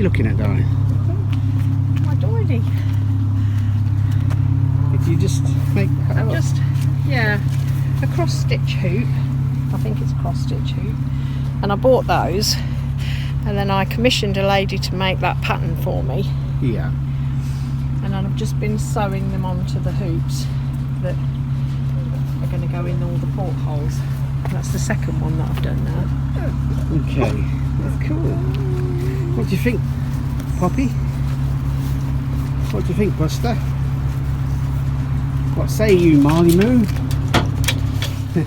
you looking at, darling? My doily. Did you just make that up? Just, yeah, a cross stitch hoop. I think it's a cross stitch hoop. And I bought those, and then I commissioned a lady to make that pattern for me. Yeah. And then I've just been sewing them onto the hoops that are going to go in all the portholes. That's the second one that I've done now. Okay, that's cool. What do you think, Poppy? What do you think, Buster? What say you, Marley Moo?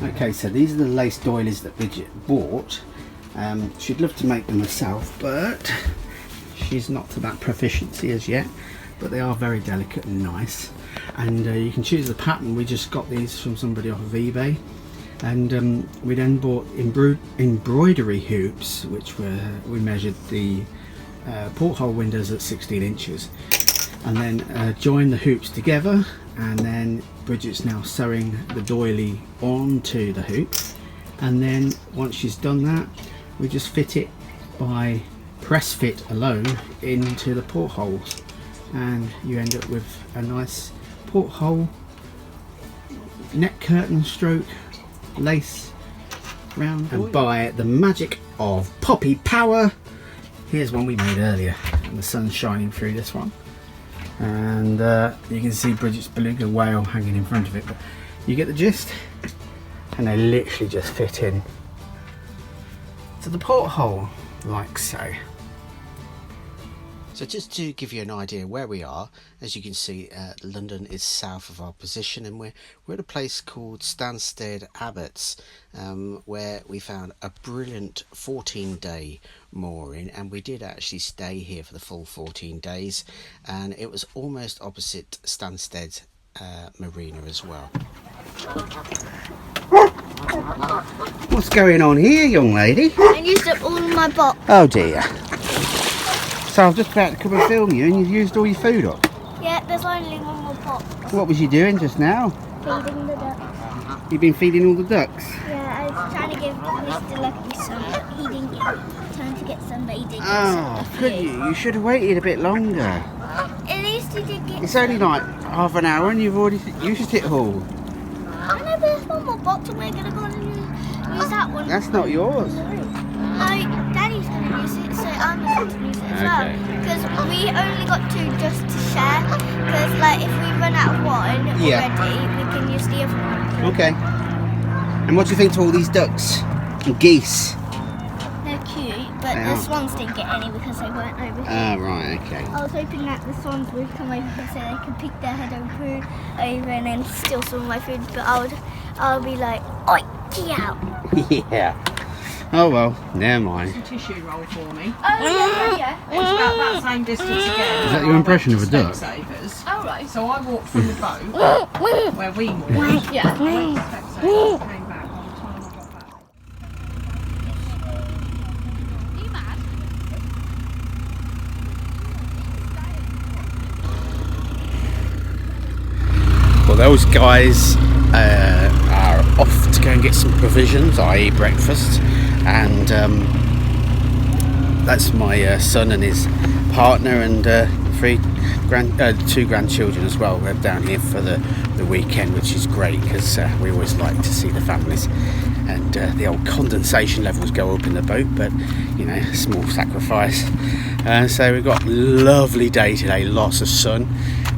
Okay, so these are the lace doilies that Bridgett bought. She'd love to make them herself, but she's not to that proficiency as yet. But they are very delicate and nice. And you can choose the pattern. We just got these from somebody off of eBay. And we then bought embroidery hoops, which we measured the porthole windows at 16 inches. And then joined the hoops together. And then Bridget's now sewing the doily onto the hoop, and then once she's done that, we just fit it by press fit alone into the portholes, and you end up with a nice porthole neck curtain stroke lace round. And by the magic of Poppy power, here's one we made earlier, and the sun's shining through this one. And you can see Bridget's beluga whale hanging in front of it, but you get the gist. And they literally just fit in to the porthole like so. So just to give you an idea where we are, as you can see, London is south of our position, and we're at a place called Stansted Abbots, where we found a brilliant 14-day mooring, and we did actually stay here for the full 14 days, and it was almost opposite Stansted Marina as well. What's going on here, young lady? I used up all of my box. Oh dear. So I was just about to come and film you, and you've used all your food up. Yeah, there's only one more box. What was you doing just now? Feeding the ducks. You've been feeding all the ducks? Yeah, I was trying to give Mr. Lucky some, but he didn't get time to get some, but he did get some. Oh, could you? You should have waited a bit longer. At least he did get It's some. only like half an hour and you've already used it all. I know, but there's one more box and we're going to go and use that one. That's not yours. No, Daddy's going to use it, so I'm going to use it as well. Because we only got two just to share. Because, like, if we run out of one already, we can use the other one. Okay. And what do you think to all these ducks and geese? They're cute, but They the are. swans didn't get any because they weren't over here. Ah, right, okay. I was hoping that the swans would come over here so they could pick their head over and then steal some of my food, but I'll be like, oi, get out. Yeah. Oh well, never mind. Some tissue roll for me. Oh, yeah. It's about that same distance again. Is that your impression of a duck? Specsavers. Oh, right. So I walked from the boat where we walked. Yeah. I went to Specsavers and came back by the time I got back. Are you mad? Well, those guys are off to go and get some provisions, i.e. breakfast, and that's my son and his partner and two grandchildren as well. They're down here for the weekend, which is great because we always like to see the families, and the old condensation levels go up in the boat, but you know, small sacrifice. So we've got a lovely day today, lots of sun,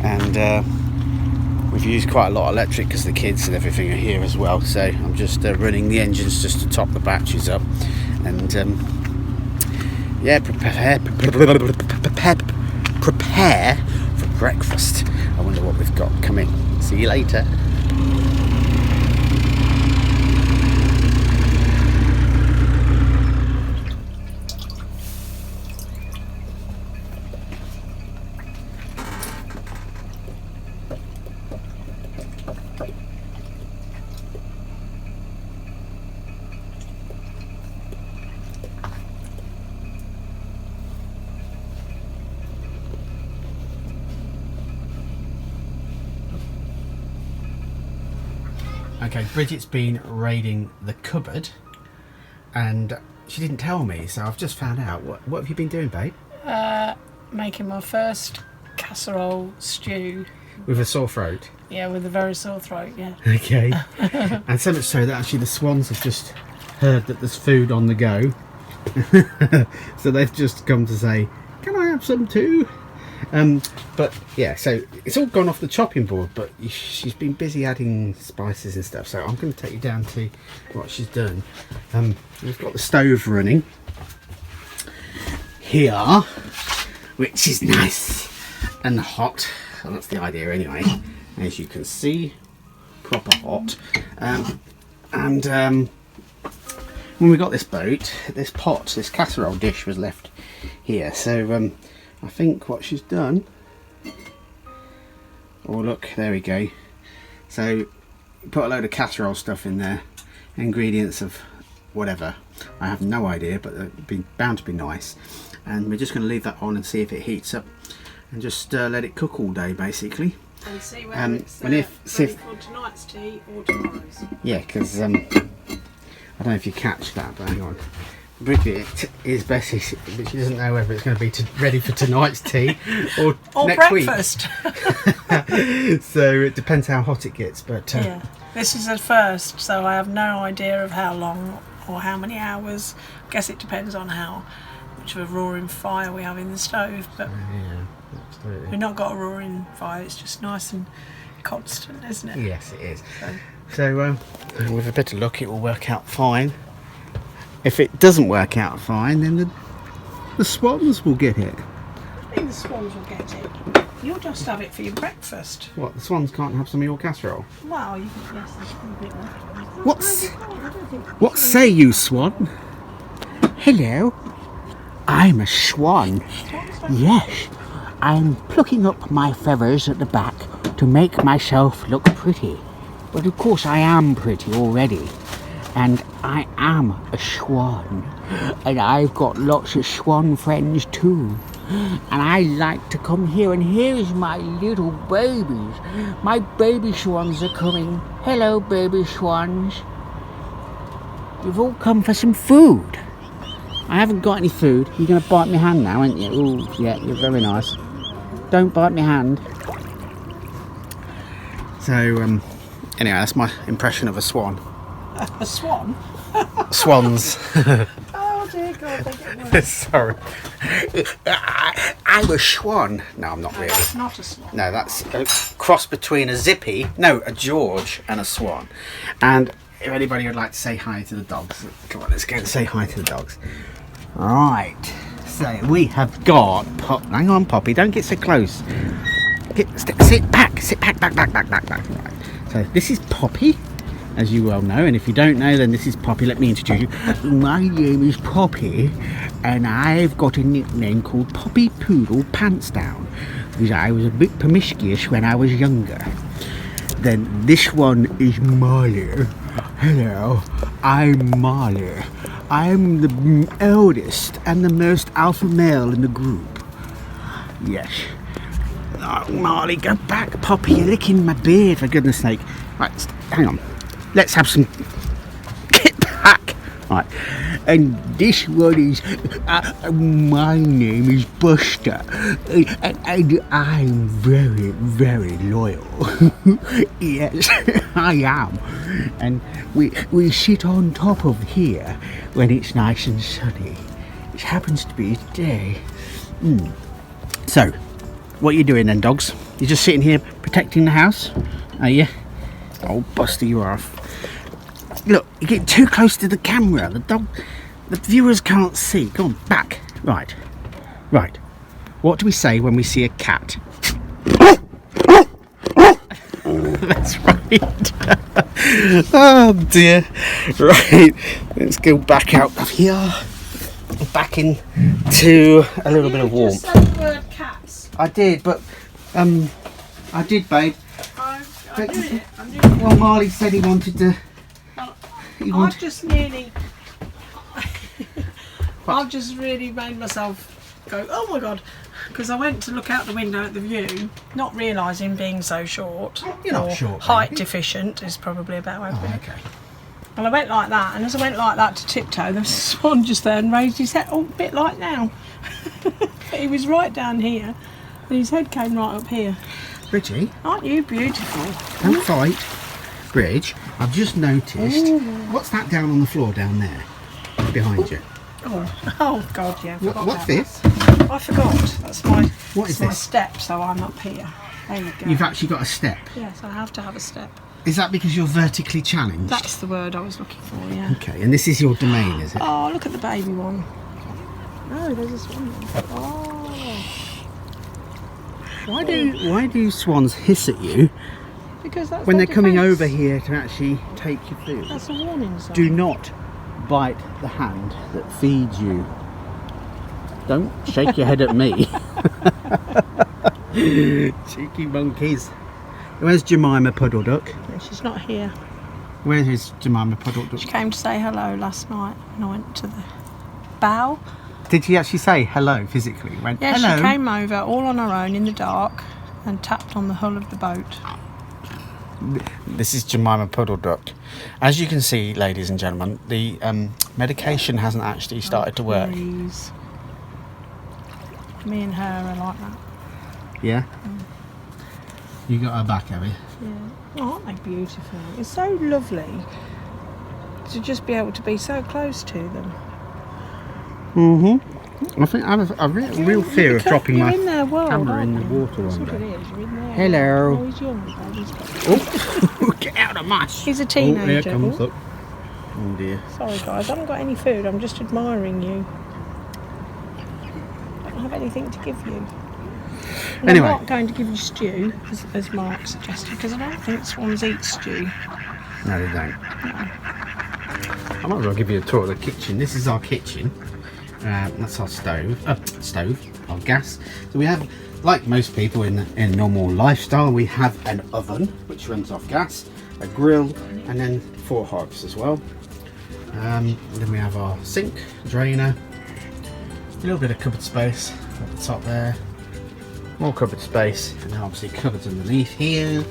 and we've used quite a lot of electric because the kids and everything are here as well, so I'm just running the engines just to top the batteries up, and yeah, prepare for breakfast. I wonder what we've got coming. See you later. Okay, Bridget's been raiding the cupboard and she didn't tell me, so I've just found out. What have you been doing, babe? Making my first casserole stew. With a sore throat? Yeah, with a very sore throat, yeah. Okay. And so much so that actually the swans have just heard that there's food on the go. So they've just come to say, can I have some too? But yeah, so it's all gone off the chopping board, but she's been busy adding spices and stuff. So I'm going to take you down to what she's done. We've got the stove running here, which is nice and hot. So that's the idea anyway. As you can see, proper hot. When we got this boat, this pot, this casserole dish was left here. So I think what she's done, oh look, there we go. So put a load of casserole stuff in there, ingredients of whatever, I have no idea, but they're bound to be nice. And we're just going to leave that on and see if it heats up, and just let it cook all day basically. And see whether it's ready for tonight's tea or tomorrow's. Yeah, because I don't know if you catch that, but hang on. Bridgett is Bessie, but she doesn't know whether it's going to be ready for tonight's tea or next breakfast. Week. So it depends how hot it gets. But yeah, this is at first, so I have no idea of how long or how many hours. I guess it depends on how much of a roaring fire we have in the stove. But yeah, absolutely. we've not got a roaring fire. It's just nice and constant, isn't it? Yes, it is. So with a bit of luck, it will work out fine. If it doesn't work out fine, then the swans will get it. I think the swans will get it. You'll just have it for your breakfast. What, the swans can't have some of your casserole? Well, you can, yes, there's a bit left. What say you, swan? Hello, I'm a swan. Yes, I'm plucking up my feathers at the back to make myself look pretty. But of course I am pretty already. And I am a swan, and I've got lots of swan friends too, and I like to come here, and here's my little babies. My baby swans are coming. Hello, baby swans. You've all come for some food. I haven't got any food. You're going to bite my hand now, aren't you? Oh, yeah, you're very nice. Don't bite my hand. So, anyway, that's my impression of a swan. A swan? Swans. Oh dear God, they get worse. Sorry. I'm a swan. No, I'm not really. That's not a swan. No, that's a cross between a zippy, no, a George and a swan. And if anybody would like to say hi to the dogs, come on, let's go and say hi to the dogs. Right. So we have got hang on, Poppy, don't get so close. Sit back, back. Right. So this is Poppy, as you well know, and if you don't know, then this is Poppy. Let me introduce you. My name is Poppy, and I've got a nickname called Poppy Poodle Pants Down, because I was a bit promiscuous when I was younger. Then this one is Marley. Hello, I'm Marley. I'm the eldest and the most alpha male in the group. Yes. Oh, Marley, go back, Poppy. You're licking my beard, for goodness sake. Right, hang on. Let's have some. Get back. Right. And this one is. My name is Buster. And I'm very, very loyal. Yes, I am. And we sit on top of here when it's nice and sunny. It happens to be today. So, what are you doing then, dogs? You're just sitting here protecting the house? Are you? Oh, Buster, you are. Look, you get too close to the camera. The viewers can't see. Go on, back. Right. What do we say when we see a cat? That's right. Oh dear. Right, let's go back out of here. Back into a little bit of warmth. You just said the word cats. I did, but I did, babe. I knew it. Well, Marley said he wanted to. I've just nearly. I've just really made myself go, oh my God, because I went to look out the window at the view, not realising being so short. You're not short. Height baby. Deficient is probably a better way of putting it. Okay. And I went like that, and as I went like that to tiptoe, there was a swan just there and raised his head, oh, a bit like now. But he was right down here, and his head came right up here. Bridgie, Aren't you beautiful? don't fight. Bridge, I've just noticed. What's that down on the floor down there? Behind you. Oh God, yeah. I forgot What's about this? that. I forgot. That's my. What is my this? step, so I'm up here. There you go. You've actually got a step. Yes, I have to have a step. Is that because you're vertically challenged? That's the word I was looking for. Yeah. Okay, and this is your domain, is it? Oh, look at the baby one. No, there's a swan there. Oh. Why do swans hiss at you Because that's when their they're coming defence. over here to actually take your food? That's a warning sign. Do not bite the hand that feeds you. Don't shake your head at me. Cheeky monkeys. Where's Jemima Puddle Duck? Yeah, she's not here. Where is Jemima Puddle Duck? She came to say hello last night, and I went to the bow. Did she actually say hello physically? Went, Yeah, hello. she came over all on her own in the dark and tapped on the hull of the boat. This is Jemima Puddle Duck. As you can see, ladies and gentlemen, the medication hasn't actually started to work. Please. Me and her are like that. Yeah? You got her back, have you? Yeah. Oh, aren't they beautiful? It's so lovely to just be able to be so close to them. I think I have a real fear of dropping my in their world, camera in aren't the you? water That's one what day. it is. You're in there. Hello. Oh, he's young. though. He's got- Oh, get out of my... He's a Oh, teenager. here comes Oh, up. Oh dear. sorry, guys. I haven't got any food. I'm just admiring you. I don't have anything to give you. And Anyway. I'm not going to give you stew, as Mark suggested, because I don't think swans eat stew. No, they don't. I might as well give you a tour of the kitchen. This is our kitchen. That's our stove, our gas. So we have, like most people in normal lifestyle, we have an oven which runs off gas, a grill, and then 4 hobs as well. And then we have our sink, drainer, a little bit of cupboard space at the top there, more cupboard space, and then obviously cupboards underneath here.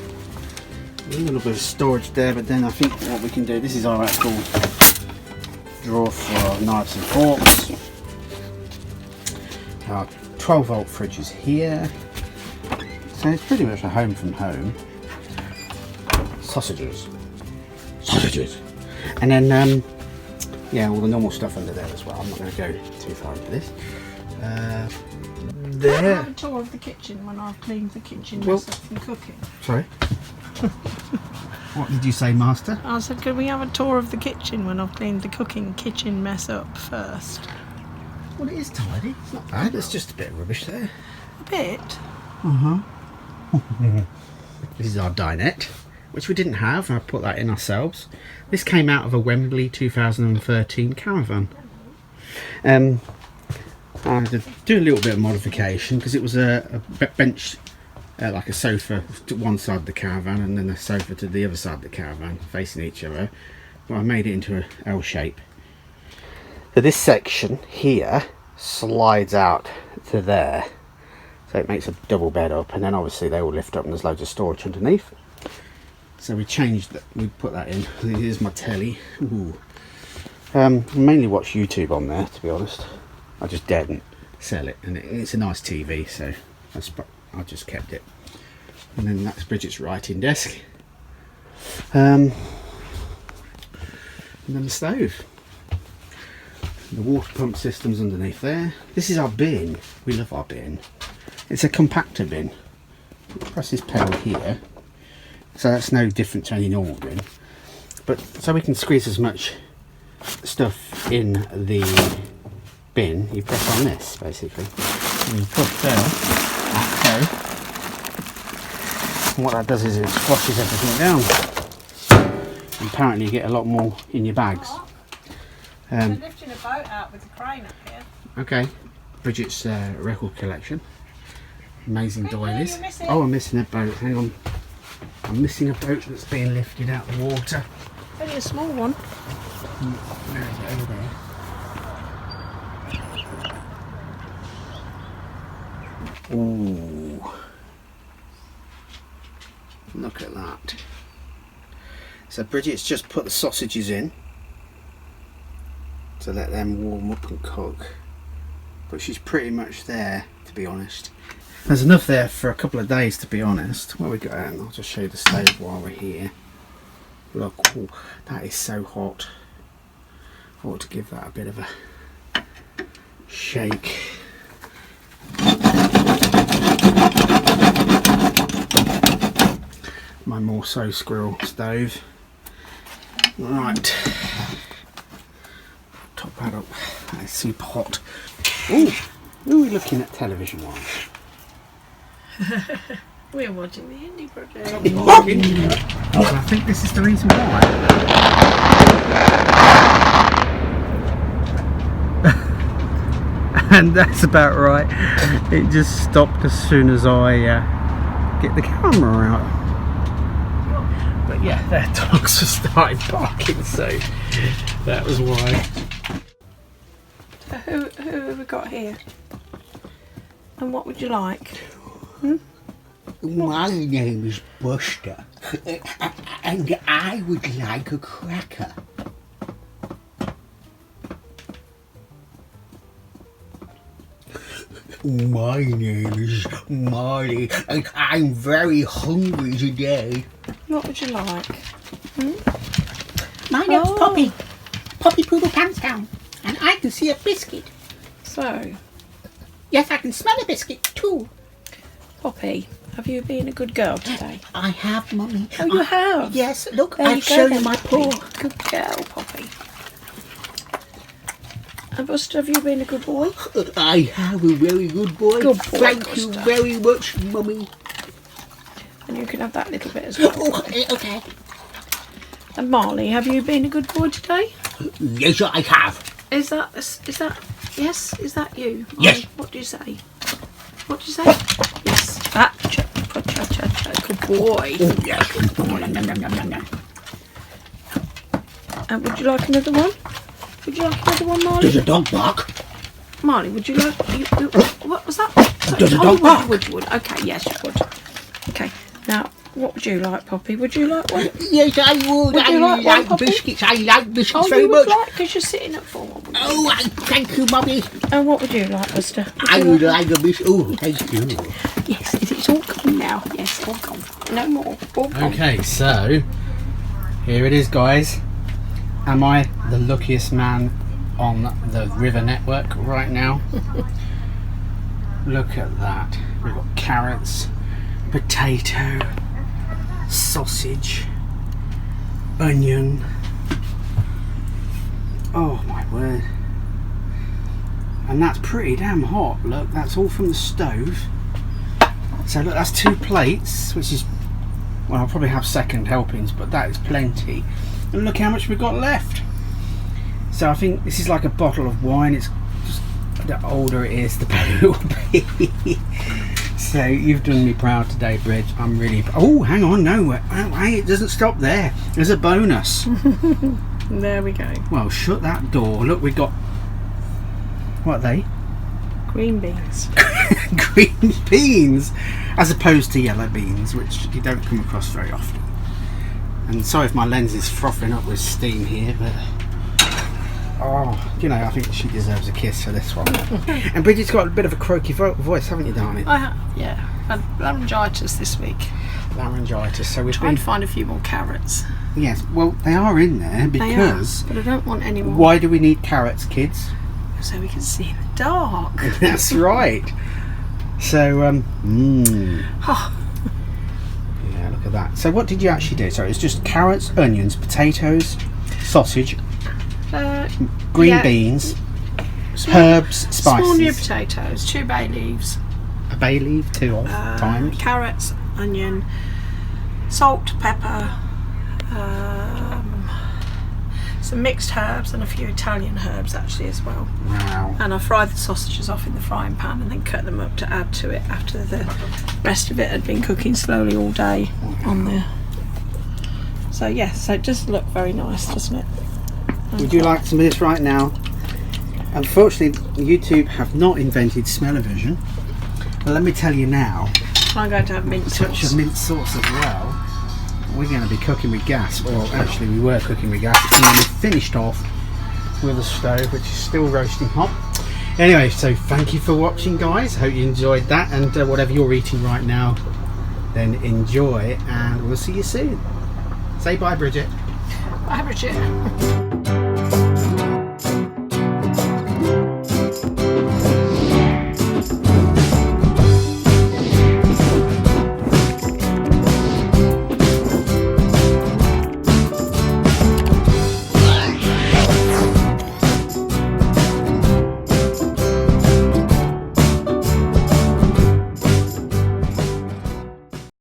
A little bit of storage there, but then I think what we can do, this is our actual drawer for our knives and forks. Our 12-volt fridge is here, so it's pretty much a home from home. Sausages, and then yeah, all the normal stuff under there as well. I'm not going to go too far into this. I'll There. have a tour of the kitchen when I've cleaned the kitchen Well- mess up from cooking. Sorry. What did you say, Master? I said, could we have a tour of the kitchen when I've cleaned the kitchen mess up first? Well, it is tidy. It's not bad. There's just a bit of rubbish there. A bit. This is our dinette, which we didn't have. I put that in ourselves. This came out of a Wembley 2013 caravan. I had to do a little bit of modification because it was a bench, like a sofa to one side of the caravan and then a sofa to the other side of the caravan, facing each other. Well, I made it into an L shape. So this section here slides out to there. So it makes a double bed up, and then obviously they all lift up and there's loads of storage underneath. So we changed that, we put that in. Here's my telly. Ooh. Mainly watch YouTube on there, to be honest. I just daren't sell it, and it's a nice TV, so I just kept it. And then that's Bridget's writing desk. And then the stove. The water pump system's underneath there. This is our bin. We love our bin. It's a compactor bin. Press this pedal here, so that's no different to any normal bin. But so we can squeeze as much stuff in the bin, you press on this basically. And you push there, like so. And what that does is it squashes everything down. And apparently you get a lot more in your bags. They're lifting a boat out with a crane up here. Okay, Bridget's record collection. Amazing doilies. you're missing- Oh, I'm missing a boat. Hang on. I'm missing a boat that's being lifted out of the water. Only a small one. Where is it? Over there. Ooh. Look at that. So Bridget's just put the sausages in to let them warm up and cook. but she's pretty much there, to be honest. There's enough there for a couple of days, to be honest. What we got out, and I'll just show you the stove while we're here. Look, oh, that is so hot. I ought to give that a bit of a shake. My Morso squirrel stove. Right. Top that up. That is super hot. Ooh, who are we looking at television wise? We're watching the Indie Project. I think this is the reason why. And that's about right. It just stopped as soon as I get the camera out. But yeah, their dogs have started barking, so that was why. So who have we got here? And what would you like? Hmm? My name is Buster, and I would like a cracker. My name is Molly, and I'm very hungry today. What would you like? My name's Oh. Poppy. Poppy Poodle Pants Down, and I can see a biscuit. So, Yes, I can smell a biscuit too. Poppy, have you been a good girl today? I have, Mummy. Oh, you have? Yes, look, There I've you go shown then, you my Poppy. paw. Good girl, Poppy. And Buster, have you been a good boy? I have a very good boy. Good boy, Thank you Buster. very much, Mummy. And you can have that little bit as well. Oh, okay. And Marley, have you been a good boy today? Yes, I have. Is that yes? Is that you? Yes. What do you say? What do you say? Yes. Good boy. Oh, yes. And would you like another one? Would you like another one, Marley? Does a dog bark? Marley, would you like? What was that? Does a Oh, dog bark? you would. Okay, yes, you would. Okay. Now, what would you like, Poppy? Would you like one? Yes, I would. Would you like one, Poppy? biscuits. I like biscuits Oh, very you would much. like, because you're sitting up for one. Wouldn't you? Oh, thank you, Mummy. And what would you like, Buster? I would like a biscuit. Oh, thank you. Yes, it's all gone now. Yes, all gone. No more. All gone. Okay, so here it is, guys. Am I the luckiest man on the river network right now? Look at that. We've got carrots, potato, sausage, onion. Oh my word. And that's pretty damn hot. Look, that's all from the stove. So look, that's 2 plates, which is, well, I'll probably have second helpings, but that is plenty. And look how much we've got left. So I think this is like a bottle of wine. It's just, the older it is, the better it will be. So you've done me proud today, Bridge. I'm really... Oh, hang on, no, wait, it doesn't stop there. There's a bonus. There we go. Well, shut that door. Look, we got... What are they? Green beans. Green beans, as opposed to yellow beans, which you don't come across very often. And sorry if my lens is frothing up with steam here, but oh, you know, I think she deserves a kiss for this one. And Bridget's got a bit of a croaky voice, haven't you, darling? I have, yeah. I've had laryngitis this week. Laryngitis. So we've Trying been... to find a few more carrots. Yes, well, they are in there because... They are, but I don't want any more. Why do we need carrots, kids? So we can see in the dark. That's right. So, Oh, yeah, look at that. So what did you actually do? So it's just carrots, onions, potatoes, sausage, green yeah. beans, Small- herbs, small new spices. potatoes, 2 bay leaves, A bay leaf, 2 times. carrots, onion, salt, pepper, some mixed herbs and a few Italian herbs actually as well. Wow. And I fried the sausages off in the frying pan and then cut them up to add to it after the rest of it had been cooking slowly all day on there. So yes, so it does look very nice, doesn't it? Would you like some of this right now? Unfortunately, YouTube have not invented smell-o-vision. But let me tell you now, I'm going to have mint touch sauce. of mint sauce as well. We're going to be cooking with gas, or actually we were cooking with gas, and then we finished off with a stove which is still roasting hot. Anyway, so thank you for watching, guys. Hope you enjoyed that, and whatever you're eating right now, then enjoy, and we'll see you soon. Say bye, Bridget. Bye, Bridget.